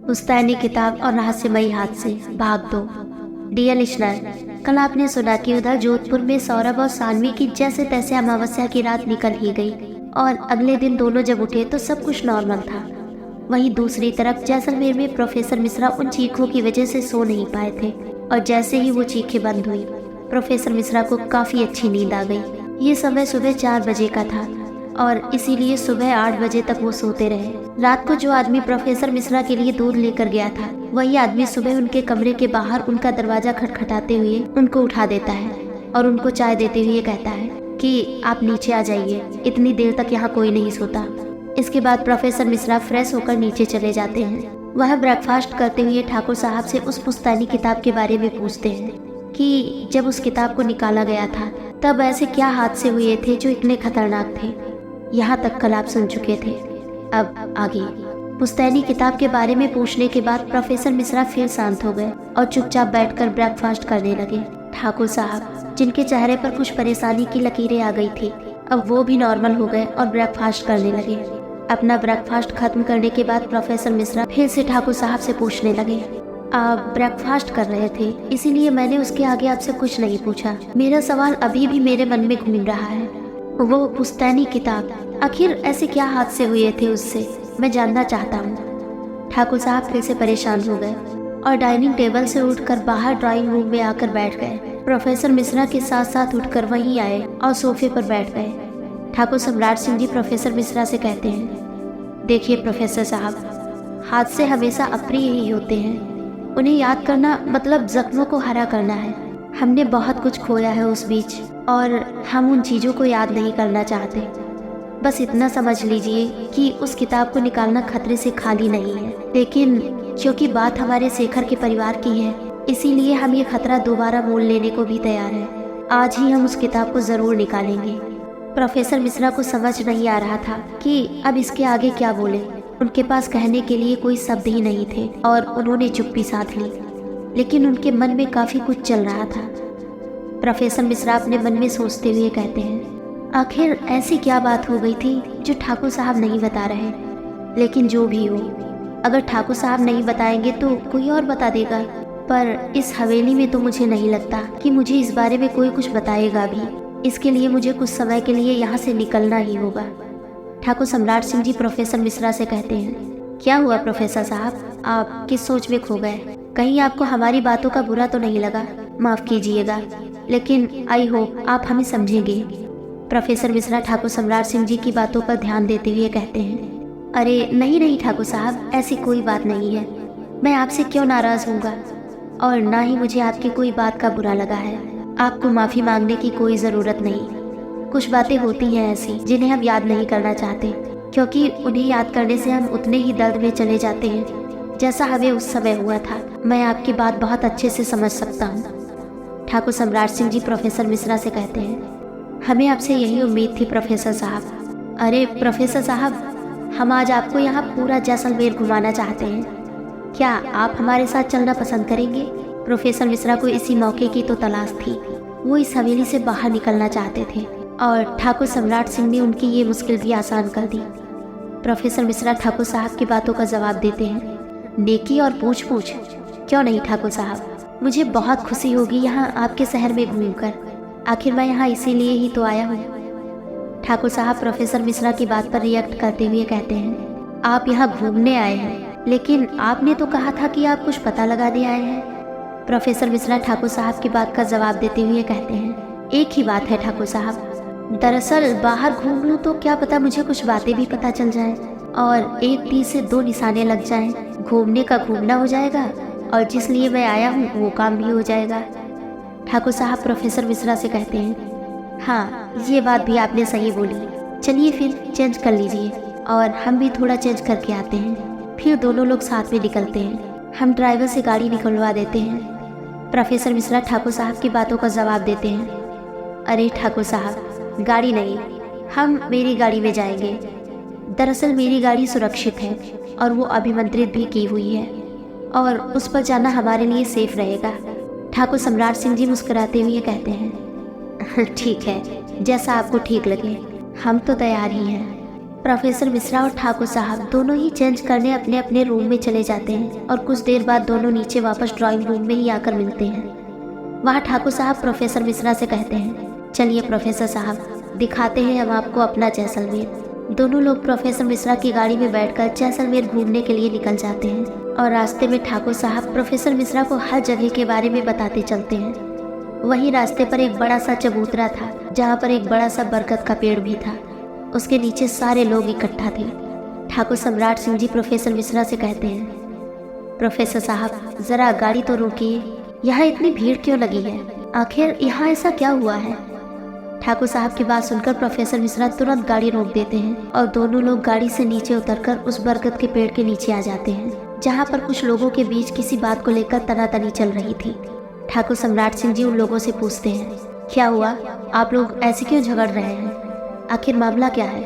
पुश्तैनी किताब और रहस्यमयी हादसे भाग 2। डियर लिसनर, कल आपने सुना कि उधर जोधपुर में सौरभ और सानवी की जैसे तैसे अमावस्या की रात निकल ही गई और अगले दिन दोनों जब उठे तो सब कुछ नॉर्मल था। वहीं दूसरी तरफ जैसलमेर में प्रोफेसर मिश्रा उन चीखों की वजह से सो नहीं पाए थे और जैसे ही वो चीखें बंद हुई प्रोफेसर मिश्रा को काफ़ी अच्छी नींद आ गई। ये समय सुबह 4 बजे का था और इसीलिए सुबह 8 बजे तक वो सोते रहे। रात को जो आदमी प्रोफेसर मिश्रा के लिए दूध लेकर गया था वही आदमी सुबह उनके कमरे के बाहर उनका दरवाजा खटखटाते हुए उनको उठा देता है और उनको चाय देते हुए कहता है कि आप नीचे आ जाइए, इतनी देर तक यहाँ कोई नहीं सोता। इसके बाद प्रोफेसर मिश्रा फ्रेश होकर नीचे चले जाते हैं। वह ब्रेकफास्ट करते हुए ठाकुर साहब से उस पुश्तैनी किताब के बारे में पूछते हैं कि जब उस किताब को निकाला गया था तब ऐसे क्या हादसे हुए थे जो इतने खतरनाक थे। यहाँ तक कल आप सुन चुके थे, अब आगे। पुश्तैनी किताब के बारे में पूछने के बाद प्रोफेसर मिश्रा फिर शांत हो गए और चुपचाप बैठकर ब्रेकफास्ट करने लगे। ठाकुर साहब, जिनके चेहरे पर कुछ परेशानी की लकीरें आ गई थी, अब वो भी नॉर्मल हो गए और ब्रेकफास्ट करने लगे। अपना ब्रेकफास्ट खत्म करने के बाद प्रोफेसर मिश्रा फिर से ठाकुर साहब से पूछने लगे, आप ब्रेकफास्ट कर रहे थे इसीलिए मैंने उसके आगे आपसे कुछ नहीं पूछा। मेरा सवाल अभी भी मेरे मन में घूम रहा है, वो पुश्तैनी किताब, आखिर ऐसे क्या हादसे हुए थे उससे, मैं जानना चाहता हूँ। ठाकुर साहब फिर से परेशान हो गए और डाइनिंग टेबल से उठकर बाहर ड्राइंग रूम में आकर बैठ गए। प्रोफेसर मिश्रा के साथ साथ उठकर वहीं आए और सोफे पर बैठ गए। ठाकुर सम्राट सिंह जी प्रोफेसर मिश्रा से कहते हैं, देखिए प्रोफेसर साहब, हादसे हमेशा अप्रिय ही होते हैं, उन्हें याद करना मतलब जख्मों को हरा करना है। हमने बहुत कुछ खोया है उस बीच और हम उन चीज़ों को याद नहीं करना चाहते। बस इतना समझ लीजिए कि उस किताब को निकालना खतरे से खाली नहीं है, लेकिन क्योंकि बात हमारे शेखर के परिवार की है इसीलिए हम ये खतरा दोबारा मोल लेने को भी तैयार हैं। आज ही हम उस किताब को ज़रूर निकालेंगे। प्रोफेसर मिश्रा को समझ नहीं आ रहा था कि अब इसके आगे क्या बोले। उनके पास कहने के लिए कोई शब्द ही नहीं थे और उन्होंने चुप्पी साध ली, लेकिन उनके मन में काफ़ी कुछ चल रहा था। प्रोफेसर मिश्रा अपने मन में सोचते हुए कहते हैं, आखिर ऐसी क्या बात हो गई थी जो ठाकुर साहब नहीं बता रहे। लेकिन जो भी हो, अगर ठाकुर साहब नहीं बताएंगे तो कोई और बता देगा, पर इस हवेली में तो मुझे नहीं लगता कि मुझे इस बारे में कोई कुछ बताएगा भी। इसके लिए मुझे कुछ समय के लिए यहाँ से निकलना ही होगा। ठाकुर सम्राट सिंह जी प्रोफेसर मिश्रा से कहते हैं, क्या हुआ प्रोफेसर साहब, आप किस सोच में खो गए? कहीं आपको हमारी बातों का बुरा तो नहीं लगा? माफ़ कीजिएगा, लेकिन आई होप आप हमें समझेंगे। प्रोफेसर मिश्रा ठाकुर सम्राट सिंह जी की बातों पर ध्यान देते हुए कहते हैं, अरे नहीं नहीं ठाकुर साहब, ऐसी कोई बात नहीं है। मैं आपसे क्यों नाराज़ हूँगा और ना ही मुझे आपकी कोई बात का बुरा लगा है। आपको माफ़ी मांगने की कोई ज़रूरत नहीं। कुछ बातें होती हैं ऐसी जिन्हें हम याद नहीं करना चाहते, क्योंकि उन्हें याद करने से हम उतने ही दर्द में चले जाते हैं जैसा हमें उस समय हुआ था। मैं आपकी बात बहुत अच्छे से समझ सकता हूँ। ठाकुर सम्राट सिंह जी प्रोफेसर मिश्रा से कहते हैं, हमें आपसे यही उम्मीद थी प्रोफेसर साहब। अरे प्रोफेसर साहब, हम आज आपको यहाँ पूरा जैसलमेर घुमाना चाहते हैं, क्या आप हमारे साथ चलना पसंद करेंगे? प्रोफेसर मिश्रा को इसी मौके की तो तलाश थी। वो इस हवेली से बाहर निकलना चाहते थे और ठाकुर सम्राट सिंह ने उनकी ये मुश्किल भी आसान कर दी। प्रोफेसर मिश्रा ठाकुर साहब की बातों का जवाब देते हैं, नेकी और पूछ पूछ, क्यों नहीं ठाकुर साहब, मुझे बहुत खुशी होगी यहाँ आपके शहर में घूमकर। आखिर मैं यहाँ इसीलिए ही तो आया हूँ। ठाकुर साहब प्रोफेसर मिश्रा की बात पर रिएक्ट करते हुए कहते हैं, आप यहाँ घूमने आए हैं, लेकिन आपने तो कहा था कि आप कुछ पता लगाने आए हैं। प्रोफेसर मिश्रा ठाकुर साहब की बात का जवाब देते हुए कहते हैं, एक ही बात है ठाकुर साहब, दरअसल बाहर घूम लूँ तो क्या पता मुझे कुछ बातें भी पता चल जाएं और एक तीर से 2 निशाने लग जाएं। घूमने का घूमना हो जाएगा और जिस लिए मैं आया हूँ वो काम भी हो जाएगा। ठाकुर साहब प्रोफेसर मिश्रा से कहते हैं, हाँ ये बात भी आपने सही बोली, चलिए फिर चेंज कर लीजिए और हम भी थोड़ा चेंज करके आते हैं। फिर दोनों लोग साथ में निकलते हैं। हम ड्राइवर से गाड़ी निकलवा देते हैं। प्रोफेसर मिश्रा ठाकुर साहब की बातों का जवाब देते हैं, अरे ठाकुर साहब, गाड़ी नहीं, हम मेरी गाड़ी में जाएंगे। दरअसल मेरी गाड़ी सुरक्षित है और वो अभिमंत्रित भी की हुई है और उस पर जाना हमारे लिए सेफ रहेगा। ठाकुर सम्राट सिंह जी मुस्कुराते हुए कहते हैं, ठीक है, जैसा आपको ठीक लगे, हम तो तैयार ही हैं। प्रोफेसर मिश्रा और ठाकुर साहब दोनों ही चेंज करने अपने अपने रूम में चले जाते हैं और कुछ देर बाद दोनों नीचे वापस ड्राइंग रूम में ही आकर मिलते हैं। वहाँ ठाकुर साहब प्रोफेसर मिश्रा से कहते हैं, चलिए प्रोफेसर साहब, दिखाते हैं हम आपको अपना जैसलमेर। दोनों लोग प्रोफेसर मिश्रा की गाड़ी में बैठकर जैसलमेर घूमने के लिए निकल जाते हैं और रास्ते में ठाकुर साहब प्रोफेसर मिश्रा को हर जगह के बारे में बताते चलते हैं। वहीं रास्ते पर एक बड़ा सा चबूतरा था जहाँ पर एक बड़ा सा बरगद का पेड़ भी था। उसके नीचे सारे लोग इकट्ठा थे। ठाकुर सम्राट सिंह जी प्रोफेसर मिश्रा से कहते हैं, प्रोफेसर साहब ज़रा गाड़ी तो रोकिए, यहाँ इतनी भीड़ क्यों लगी है? आखिर यहाँ ऐसा क्या हुआ है? ठाकुर साहब की बात सुनकर प्रोफेसर मिश्रा तुरंत गाड़ी रोक देते हैं और दोनों लोग गाड़ी से नीचे उतरकर उस बरगद के पेड़ के नीचे आ जाते हैं जहाँ पर कुछ लोगों के बीच किसी बात को लेकर तनातनी चल रही थी। ठाकुर सम्राट सिंह जी उन लोगों से पूछते हैं, क्या हुआ? आप लोग ऐसे क्यों झगड़ रहे हैं? आखिर मामला क्या है?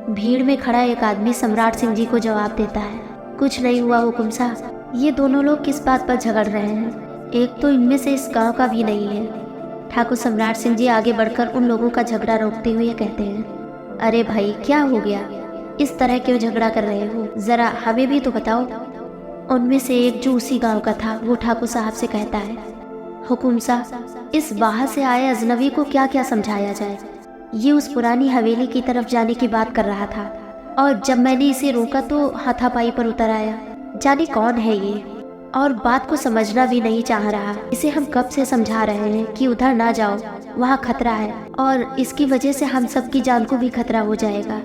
भीड़ में खड़ा एक आदमी सम्राट सिंह जी को जवाब देता है, कुछ नहीं हुआ हुकुम साहब। ये दोनों लोग किस बात पर झगड़ रहे हैं? एक तो इनमें से इस गांव का भी नहीं है। ठाकुर सम्राट सिंह जी आगे बढ़कर उन लोगों का झगड़ा रोकते हुए कहते हैं, अरे भाई क्या हो गया? इस तरह क्यों झगड़ा कर रहे हो? जरा हमें भी तो बताओ। उनमें से एक जो उसी गांव का था वो ठाकुर साहब से कहता है, हुकुम साहब, इस बाहर से आए अजनबी को क्या क्या समझाया जाए? ये उस पुरानी हवेली की तरफ जाने की बात कर रहा था और जब मैंने इसे रोका तो हाथापाई पर उतर आया। जाने कौन है ये और बात को समझना भी नहीं चाह रहा। इसे हम कब से समझा रहे हैं कि उधर ना जाओ, वहाँ खतरा है और इसकी वजह से हम सबकी जान को भी खतरा हो जाएगा।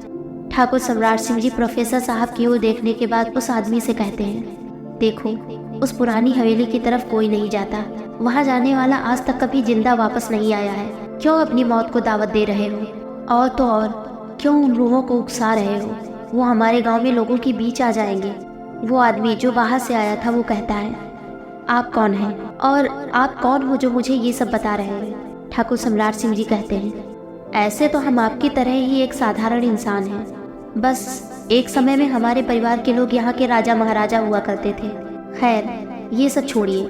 ठाकुर सम्राट सिंह जी प्रोफेसर साहब की ओर देखने के बाद उस आदमी से कहते हैं, देखो उस पुरानी हवेली की तरफ कोई नहीं जाता। वहाँ जाने वाला आज तक कभी जिंदा वापस नहीं आया है। क्यों अपनी मौत को दावत दे रहे हो? और तो और क्यों उन लोगों को उकसा रहे हो? वो हमारे गाँव में लोगों के बीच आ जाएंगे। वो आदमी जो बाहर से आया था वो कहता है, आप कौन हैं और आप कौन हो जो मुझे ये सब बता रहे हैं? ठाकुर सम्राट सिंह जी कहते हैं, ऐसे तो हम आपकी तरह ही एक साधारण इंसान हैं। बस एक समय में हमारे परिवार के लोग यहाँ के राजा महाराजा हुआ करते थे। खैर ये सब छोड़िए,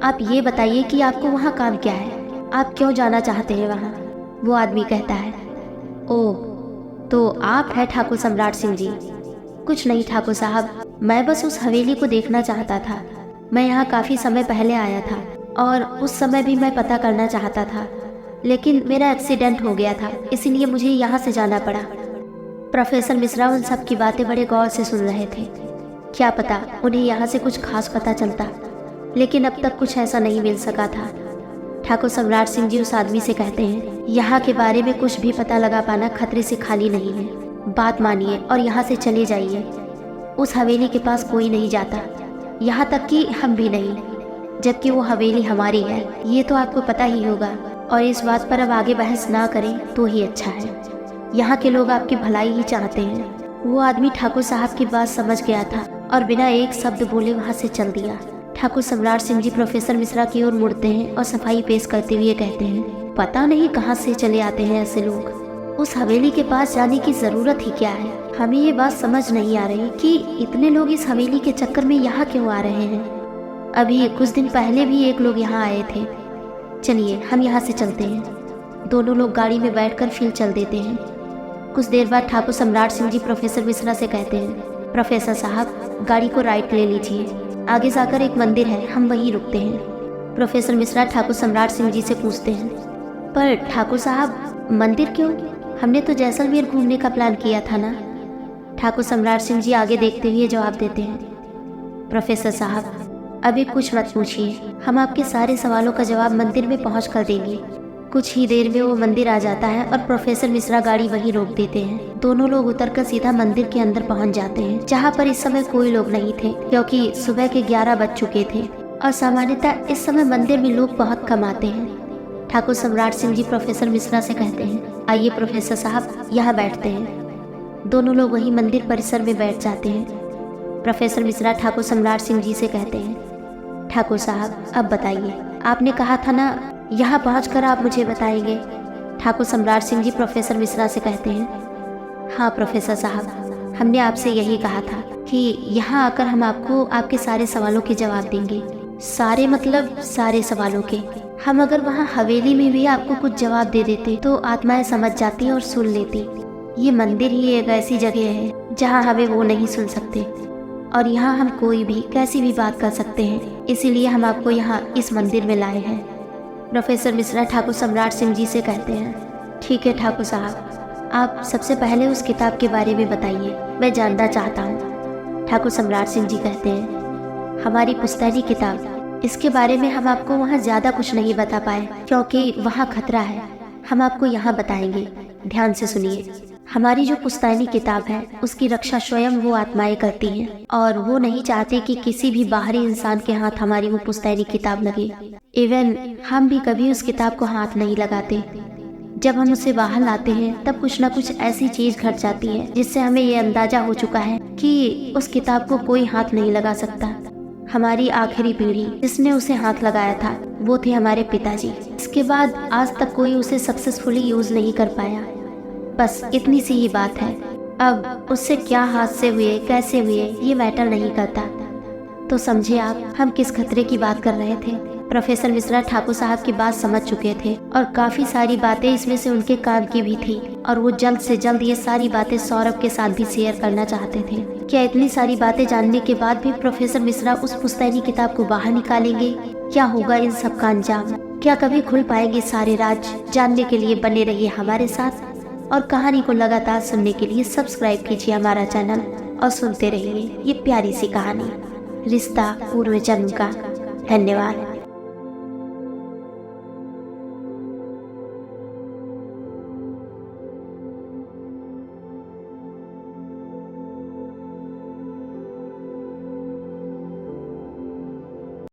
आप ये बताइए कि आपको वहाँ काम क्या है? आप क्यों जाना चाहते हैं वहाँ? वो आदमी कहता है, ओह तो आप है ठाकुर सम्राट सिंह जी। कुछ नहीं ठाकुर साहब, मैं बस उस हवेली को देखना चाहता था। मैं यहाँ काफ़ी समय पहले आया था और उस समय भी मैं पता करना चाहता था, लेकिन मेरा एक्सीडेंट हो गया था, इसीलिए मुझे यहाँ से जाना पड़ा। प्रोफेसर मिश्रा उन सब की बातें बड़े गौर से सुन रहे थे। क्या पता उन्हें यहाँ से कुछ खास पता चलता, लेकिन अब तक कुछ ऐसा नहीं मिल सका था। ठाकुर सम्राट सिंह जी उस आदमी से कहते हैं, यहाँ के बारे में कुछ भी पता लगा पाना खतरे से खाली नहीं है। बात मानिए और यहाँ से चले जाइए। उस हवेली के पास कोई नहीं जाता, यहाँ तक कि हम भी नहीं, जबकि वो हवेली हमारी है। ये तो आपको पता ही होगा और इस बात पर अब आगे बहस ना करें तो ही अच्छा है। यहाँ के लोग आपकी भलाई ही चाहते हैं। वो आदमी ठाकुर साहब की बात समझ गया था और बिना एक शब्द बोले वहाँ से चल दिया। ठाकुर सम्राट सिंह जी प्रोफेसर मिश्रा की ओर मुड़ते हैं और सफाई पेश करते हुए कहते हैं, पता नहीं कहाँ से चले आते हैं ऐसे लोग। उस हवेली के पास जाने की जरूरत ही क्या है? हमें ये बात समझ नहीं आ रही कि इतने लोग इस हवेली के चक्कर में यहाँ क्यों आ रहे हैं। अभी कुछ दिन पहले भी एक लोग यहाँ आए थे। चलिए हम यहाँ से चलते हैं। दोनों लोग गाड़ी में बैठकर फिर चल देते हैं। कुछ देर बाद ठाकुर सम्राट सिंह जी प्रोफेसर मिश्रा से कहते हैं, प्रोफेसर साहब गाड़ी को राइट ले लीजिए, आगे जाकर एक मंदिर है, हम वहीं रुकते हैं। प्रोफेसर मिश्रा ठाकुर सम्राट सिंह जी से पूछते हैं, पर ठाकुर साहब मंदिर क्यों? हमने तो जैसलमेर घूमने का प्लान किया था ना। ठाकुर सम्राट सिंह जी आगे देखते हुए जवाब देते हैं, प्रोफेसर साहब अभी कुछ मत पूछिए, हम आपके सारे सवालों का जवाब मंदिर में पहुंच कर देंगे। कुछ ही देर में वो मंदिर आ जाता है और प्रोफेसर मिश्रा गाड़ी वहीं रोक देते हैं। दोनों लोग उतरकर सीधा मंदिर के अंदर पहुंच जाते हैं, जहां पर इस समय कोई लोग नहीं थे क्योंकि सुबह के 11 बज चुके थे और सामान्यतः इस समय मंदिर में लोग बहुत कम आते हैं। ठाकुर सम्राट सिंह जी प्रोफेसर मिश्रा से कहते हैं, आइए प्रोफेसर साहब यहाँ बैठते हैं। दोनों लोग वहीं मंदिर परिसर में बैठ जाते हैं। प्रोफेसर मिश्रा ठाकुर सम्राट सिंह जी से कहते हैं, ठाकुर साहब अब बताइए, आपने कहा था ना यहाँ पहुँचकर आप मुझे बताएंगे। ठाकुर सम्राट सिंह जी प्रोफेसर मिश्रा से कहते हैं, हाँ प्रोफेसर साहब, हमने आपसे यही कहा था कि यहाँ आकर हम आपको आपके सारे सवालों के जवाब देंगे। सारे मतलब सारे सवालों के। हम अगर वहाँ हवेली में भी आपको कुछ जवाब दे देते तो आत्माएं समझ जाती और सुन लेती। ये मंदिर ही एक ऐसी जगह है जहाँ हमें वो नहीं सुन सकते, और यहाँ हम कोई भी कैसी भी बात कर सकते हैं, इसीलिए हम आपको यहाँ इस मंदिर में लाए हैं। प्रोफेसर मिश्रा ठाकुर सम्राट सिंह जी से कहते हैं, ठीक है ठाकुर साहब, आप सबसे पहले उस किताब के बारे में बताइए, मैं जानना चाहता हूँ। ठाकुर सम्राट सिंह जी कहते हैं, हमारी पुश्तैनी किताब, इसके बारे में हम आपको वहाँ ज़्यादा कुछ नहीं बता पाए क्योंकि वहाँ खतरा है। हम आपको यहाँ बताएंगे, ध्यान से सुनिए। हमारी जो पुश्तैनी किताब है उसकी रक्षा स्वयं वो आत्माएं करती हैं, और वो नहीं चाहते कि किसी भी बाहरी इंसान के हाथ हमारी वो पुश्तैनी किताब लगे। इवन हम भी कभी उस किताब को हाथ नहीं लगाते। जब हम उसे बाहर लाते हैं तब कुछ न कुछ ऐसी चीज घट जाती है जिससे हमें ये अंदाजा हो चुका है कि उस किताब को कोई हाथ नहीं लगा सकता। हमारी आखिरी पीढ़ी जिसने उसे हाथ लगाया था वो थे हमारे पिताजी। इसके बाद आज तक कोई उसे सक्सेसफुली यूज नहीं कर पाया। बस इतनी सी ही बात है। अब उससे क्या हादसे हुए, कैसे हुए, ये मैटर नहीं करता। तो समझे आप हम किस खतरे की बात कर रहे थे। प्रोफेसर मिश्रा ठाकुर साहब की बात समझ चुके थे और काफी सारी बातें इसमें से उनके काम की भी थी, और वो जल्द से जल्द ये सारी बातें सौरभ के साथ भी शेयर करना चाहते थे। क्या इतनी सारी बातें जानने के बाद भी प्रोफेसर मिश्रा उस पुश्तैनी किताब को बाहर निकालेंगे? क्या होगा इन सब का अंजाम? क्या कभी खुल पाएंगे सारे राज? जानने के लिए बने रहिए हमारे साथ, और कहानी को लगातार सुनने के लिए सब्सक्राइब कीजिए हमारा चैनल और सुनते रहिए ये प्यारी सी कहानी रिश्ता पूर्व जन्म का। धन्यवाद।